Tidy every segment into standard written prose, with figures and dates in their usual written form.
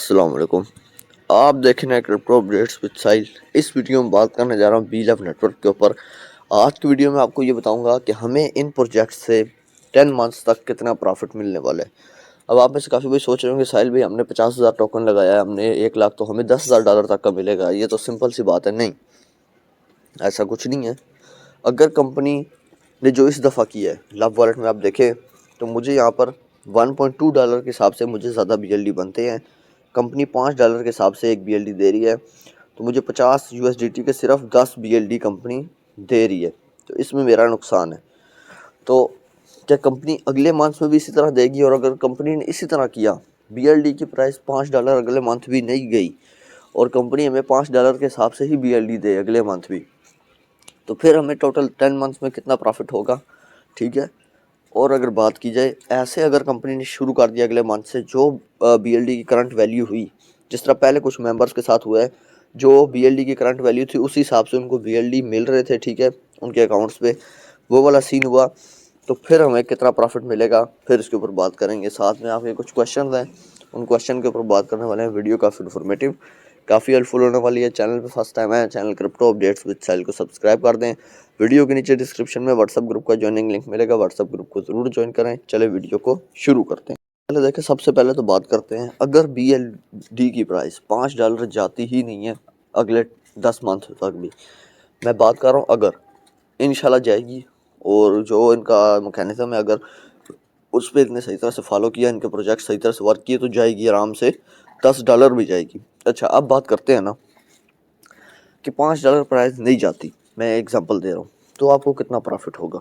अस्सलाम वालेकुम। आप देख रहे हैं क्रिप्टो अपडेट्स विद साहिल। इस वीडियो में बात करने जा रहा हूँ बीएलएफ नेटवर्क के ऊपर। आज की वीडियो में आपको ये बताऊंगा कि हमें इन प्रोजेक्ट से 10 मंथ्स तक कितना प्रॉफिट मिलने वाला है। अब आप में से काफ़ी भाई सोच रहे होंगे साहिल भाई हमने 50,000 टोकन लगाया है, हमने 1 लाख, तो हमें $10,000 तक का मिलेगा। ये तो सिंपल सी बात है। नहीं, ऐसा कुछ नहीं है। अगर कंपनी ने जो इस दफ़ा किया है, लव वॉलेट में आप देखें तो मुझे यहाँ पर $1.2 के हिसाब से मुझे ज़्यादा BLD बनते हैं। कंपनी $5 के हिसाब से एक BLD दे रही है, तो मुझे 50 USDT के सिर्फ 10 BLD कंपनी दे रही है, तो इसमें मेरा नुकसान है। तो क्या कंपनी अगले मंथ में भी इसी तरह देगी? और अगर कंपनी ने इसी तरह किया, BLD की प्राइस $5 अगले मंथ भी नहीं गई और कंपनी हमें $5 के हिसाब से ही BLD दे अगले मंथ भी, तो फिर हमें टोटल 10 मंथ्स में कितना प्रॉफिट होगा, ठीक है। और अगर बात की जाए ऐसे, अगर कंपनी ने शुरू कर दिया अगले मंथ से, जो BLD की करंट वैल्यू हुई, जिस तरह पहले कुछ मेंबर्स के साथ हुआ है, जो BLD की करंट वैल्यू थी उसी हिसाब से उनको BLD मिल रहे थे, ठीक है, उनके अकाउंट्स पे, वो वाला सीन हुआ, तो फिर हमें कितना प्रॉफिट मिलेगा फिर इसके ऊपर बात करेंगे। साथ में आपके कुछ क्वेश्चन हैं, उन क्वेश्चन के ऊपर बात करने वाले हैं। वीडियो काफ़ी इन्फॉर्मेटिव, काफ़ी हेल्पफुल होने वाली है। चैनल पे फर्स्ट टाइम है, चैनल क्रिप्टो अपडेट्स विद साहिल को सब्सक्राइब कर दें। वीडियो के नीचे डिस्क्रिप्शन में व्हाट्सअप ग्रुप का ज्वाइनिंग लिंक मिलेगा, व्हाट्सअप ग्रुप को ज़रूर ज्वाइन करें। चले वीडियो को शुरू करते हैं। पहले देखें, सबसे पहले तो बात करते हैं, अगर BLD की प्राइस $5 जाती ही नहीं है अगले 10 मंथ तक भी, मैं बात कर रहा हूँ अगर, इंशाल्लाह जाएगी, और जो इनका मैकेनिज्म है अगर उस पर इतने सही तरह से फॉलो किया, इनके प्रोजेक्ट सही तरह से वर्क किए, तो जाएगी आराम से, $10 भी जाएगी। अच्छा, अब बात करते हैं ना कि $5 प्राइस नहीं जाती, मैं एग्जांपल दे रहा हूँ, तो आपको कितना प्रॉफिट होगा।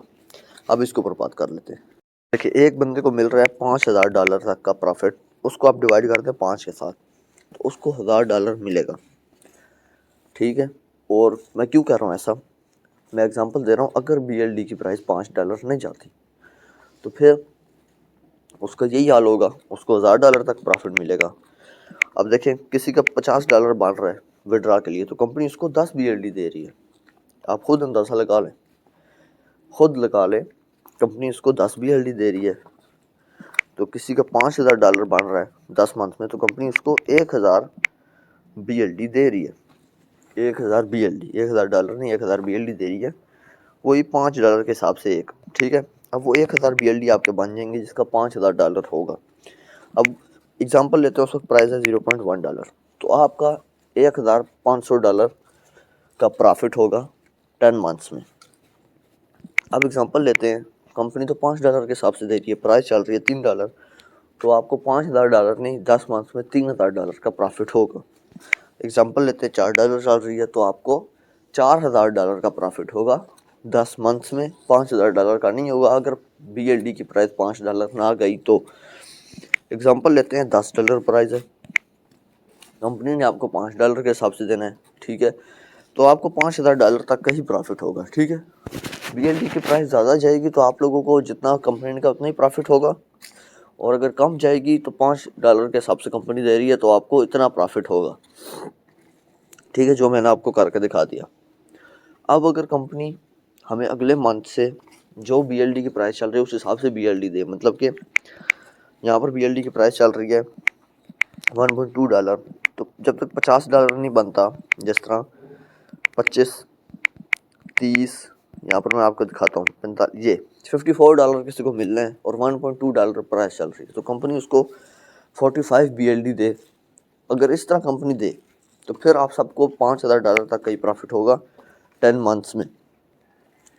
अब इसके ऊपर बात कर लेते हैं। देखिए, एक बंदे को मिल रहा है $5,000 तक का प्रॉफिट, उसको आप डिवाइड करते हैं 5 के साथ, तो उसको $1,000 मिलेगा, ठीक है। और मैं क्यों कह रहा हूँ ऐसा, मैं एग्जांपल दे रहा हूँ, अगर BLD की प्राइस $5 नहीं जाती तो फिर उसका यही हाल होगा, उसको $1,000 तक प्रॉफिट मिलेगा। अब देखें, किसी का $50 बन रहा है विड्रा के लिए, तो कंपनी उसको 10 BLD दे रही है। आप खुद अंदाज़ा लगा लें, खुद लगा लें, कंपनी उसको 10 BLD दे रही है, तो किसी का $5,000 बन रहा है 10 मंथ में, तो कंपनी उसको 1,000 BLD दे रही है। 1,000 BLD, $1,000 नहीं, 1,000 BLD दे रही है, वही $5 के हिसाब से एक, ठीक है। अब वो 1,000 BLD आपके बन जाएंगे, जिसका $5,000 होगा। अब एग्जांपल लेते हैं, उस वक्त प्राइस है $0.1, तो आपका $1,500 का प्रॉफिट होगा 10 मंथ्स में। अब एग्जांपल लेते हैं, कंपनी तो $5 के हिसाब से दे रही है, प्राइस चल रही है $3, तो आपको $5,000 नहीं, 10 मंथ्स में $3,000 का प्रॉफिट होगा। एग्जांपल लेते हैं, $4 चल रही है, तो आपको $4,000 का प्रॉफिट होगा 10 मंथ्स में, $5,000 का नहीं होगा अगर BLD की प्राइस $5 ना गई तो। एग्जांपल लेते हैं, $10 प्राइस है, कंपनी ने आपको $5 के हिसाब से देना है, ठीक है, तो आपको $5,000 तक का ही प्रॉफिट होगा, ठीक है। BLD की प्राइस ज़्यादा जाएगी तो आप लोगों को जितना कंपनी का उतना ही प्रॉफिट होगा, और अगर कम जाएगी तो $5 के हिसाब से कंपनी दे रही है, तो आपको इतना प्रॉफिट होगा, ठीक है, जो मैंने आपको करके दिखा दिया। अब अगर कंपनी हमें अगले मंथ से जो BLD की प्राइस चल रही है उस हिसाब से BLD दे, मतलब कि यहाँ पर BLD की प्राइस चल रही है $1.2, तो जब तक $50 नहीं बनता, जिस तरह 25, 30, यहाँ पर मैं आपको दिखाता हूँ, 45, ये $54 किसी को मिलना है और $1.2 प्राइस चल रही है, तो कंपनी उसको 45 BLD दे। अगर इस तरह कंपनी दे तो फिर आप सबको $5,000 तक का ही प्रॉफिट होगा 10 मंथ्स में।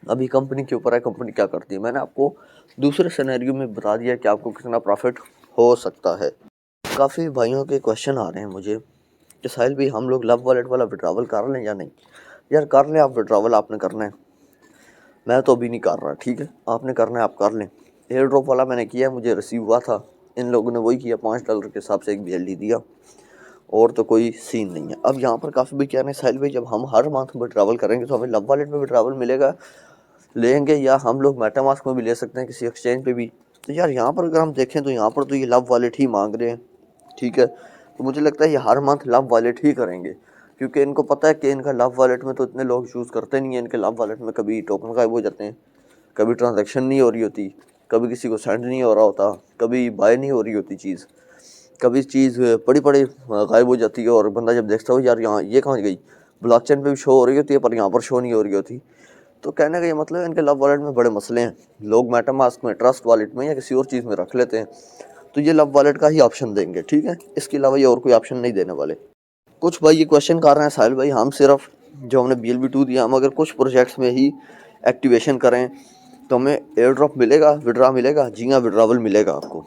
अभी कंपनी के ऊपर है, कंपनी क्या करती है। मैंने आपको दूसरे सिनेरियो में बता दिया कि आपको कितना प्रॉफिट हो सकता है। काफ़ी भाइयों के क्वेश्चन आ रहे हैं मुझे कि साहिल भाई हम लोग लव वॉलेट वाला विड्रावल कर लें या नहीं। यार कर लें, आप विड्रावल आपने करना है, मैं तो अभी नहीं कर रहा, ठीक है, आपने करना है आप कर लें। एयर ड्रॉप वाला मैंने किया, मुझे रिसीव हुआ था, इन लोगों ने वही किया, $5 के हिसाब से एक BLD दिया, और तो कोई सीन नहीं है। अब यहाँ पर काफ़ी भी कह रहे हैं साहिल भाई जब हम हर मंथ विड्रावल करेंगे तो हमें लव वॉलेट में विड्रावल मिलेगा, लेंगे, या हम लोग मेटामास्क में भी ले सकते हैं, किसी एक्सचेंज पे भी। तो यार यहाँ पर अगर हम देखें तो यहाँ पर तो ये लव वॉलेट ही मांग रहे हैं, ठीक है, तो मुझे लगता है ये हर मंथ लव वॉलेट ही करेंगे, क्योंकि इनको पता है कि इनका लव वॉलेट में तो इतने लोग यूज़ करते नहीं है। इनके लव वॉलेट में कभी टोकन गायब हो जाते हैं, कभी ट्रांजैक्शन नहीं हो रही होती, कभी किसी को सेंड नहीं हो रहा होता, कभी बाय नहीं हो रही होती चीज़, कभी चीज़ पड़ी पड़ी गायब हो जाती है और बंदा जब देखता हो यार यहाँ ये कहाँ गई, ब्लॉकचेन पे भी शो हो रही होती है पर यहाँ पर शो नहीं हो रही होती। तो कहने का ये मतलब है इनके लव वॉलेट में बड़े मसले हैं। लोग मेटामास्क में, ट्रस्ट वॉलेट में या किसी और चीज़ में रख लेते हैं, तो ये लव वॉलेट का ही ऑप्शन देंगे, ठीक है। इसके अलावा ये और कोई ऑप्शन नहीं देने वाले। कुछ भाई ये क्वेश्चन कर रहे हैं साहिल भाई, हम सिर्फ जो हमने BLV2 दिया, हम अगर कुछ प्रोजेक्ट्स में ही एक्टिवेशन करें तो हमें एयर ड्रॉप मिलेगा, विड्रा मिलेगा? जी हाँ, विड्रावल मिलेगा आपको।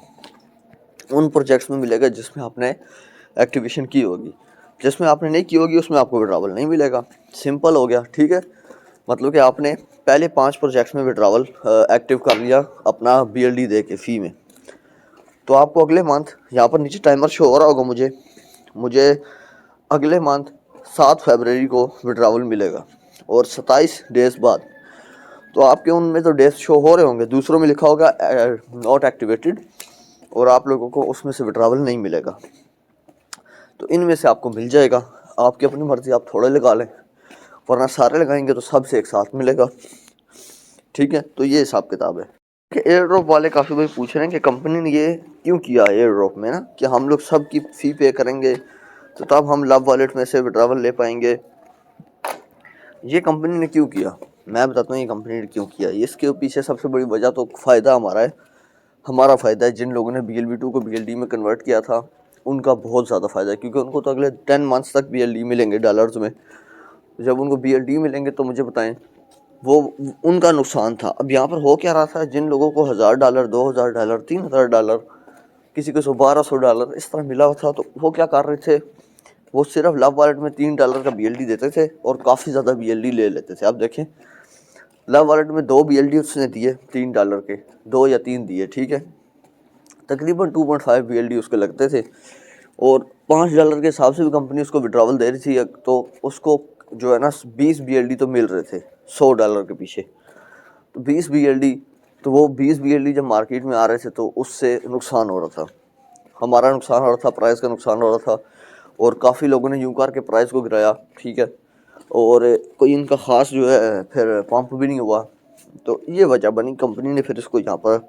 उन प्रोजेक्ट्स में मिलेगा जिसमें आपने एक्टिवेशन की होगी, जिसमें आपने नहीं की होगी उसमें आपको विड्रावल नहीं मिलेगा। सिंपल हो गया, ठीक है। मतलब कि आपने पहले 5 प्रोजेक्ट्स में विड्रावल एक्टिव कर लिया अपना BLD दे के फ़ी में, तो आपको अगले मंथ, यहाँ पर नीचे टाइमर शो हो रहा होगा मुझे अगले मंथ 7 फरवरी को विड्रावल मिलेगा और 27 डेज बाद। तो आपके उनमें तो डेज शो हो रहे होंगे, दूसरों में लिखा होगा नॉट एक्टिवेटेड, और आप लोगों को उसमें से विड्रावल नहीं मिलेगा। तो इनमें से आपको मिल जाएगा, आपकी अपनी मर्जी, आप थोड़े लगा लें, वरना सारे लगाएंगे तो सबसे एक साथ मिलेगा, ठीक है। तो ये हिसाब किताब है। एयर ड्रॉप वाले काफ़ी भाई पूछ रहे हैं कि कंपनी ने ये क्यों किया एयर ड्रॉप में ना, कि हम लोग सब की फ़ी पे करेंगे तो तब हम लव वॉलेट में से विड्रावल ले पाएंगे। ये कंपनी ने क्यों किया, मैं बताता हूँ ये कंपनी ने क्यों किया। इसके पीछे सबसे बड़ी वजह तो फ़ायदा हमारा है, हमारा फ़ायदा है। जिन लोगों ने BLV2 को BLD में कन्वर्ट किया था उनका बहुत ज़्यादा फ़ायदा है, क्योंकि उनको तो अगले 10 मंथ्स तक BLD मिलेंगे डॉलर्स में। जब उनको BLD मिलेंगे तो मुझे बताएं वो उनका नुकसान था। अब यहाँ पर हो क्या रहा था, जिन लोगों को $1000, $2000, $3000, किसी को $1200 इस तरह मिला था, तो वो क्या कर रहे थे, वो सिर्फ लव वॉलेट में $3 का BLD देते थे और काफ़ी ज़्यादा BLD ले लेते थे। आप देखें, लव वॉलेट में 2 BLD उसने दिए $3 के, 2 या 3 दिए, ठीक है, तकरीबन 2.5 BLD उसके लगते थे, और $5 के हिसाब से भी कंपनी उसको विड्रावल दे रही थी, तो उसको जो है ना 20 BLD तो मिल रहे थे $100 के पीछे। तो 20 BLD, तो वो 20 BLD जब मार्केट में आ रहे थे तो उससे नुकसान हो रहा था, हमारा नुकसान हो रहा था, प्राइस का नुकसान हो रहा था, और काफ़ी लोगों ने यूं करके प्राइस को गिराया, ठीक है, और कोई इनका ख़ास जो है फिर पंप भी नहीं हुआ। तो ये वजह बनी, कंपनी ने फिर इसको यहाँ पर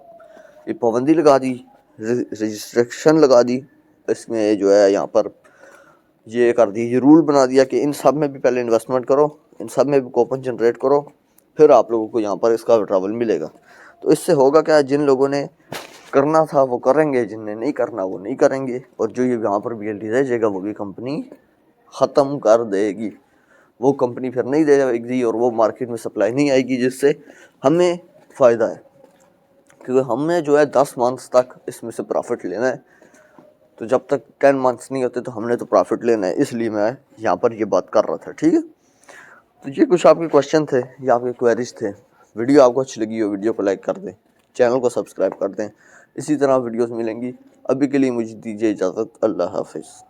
ये पाबंदी लगा दी, रजिस्ट्रिक्शन लगा दी, इसमें जो है यहाँ पर ये कर दी, ये रूल बना दिया कि इन सब में भी पहले इन्वेस्टमेंट करो, इन सब में भी कूपन जनरेट करो, फिर आप लोगों को यहाँ पर इसका विड्रावल मिलेगा। तो इससे होगा क्या, जिन लोगों ने करना था वो करेंगे, जिनने नहीं करना वो नहीं करेंगे, और जो ये यहाँ पर BLD रह जाएगा वो भी कंपनी ख़त्म कर देगी। वो कंपनी फिर नहीं दे जाएगी और वो मार्केट में सप्लाई नहीं आएगी, जिससे हमें फ़ायदा है, क्योंकि हमें जो है 10 मंथ्स तक इसमें से प्रॉफिट लेना है। तो जब तक 10 मंथ्स नहीं होते तो हमने तो प्रॉफिट लेना है, इसलिए मैं यहाँ पर ये बात कर रहा था, ठीक है। तो ये कुछ आपके क्वेश्चन थे या आपके क्वेरीज थे। वीडियो आपको अच्छी लगी हो वीडियो को लाइक कर दें, चैनल को सब्सक्राइब कर दें, इसी तरह वीडियोस मिलेंगी। अभी के लिए मुझे दीजिए इजाज़त, अल्लाह हाफिज़।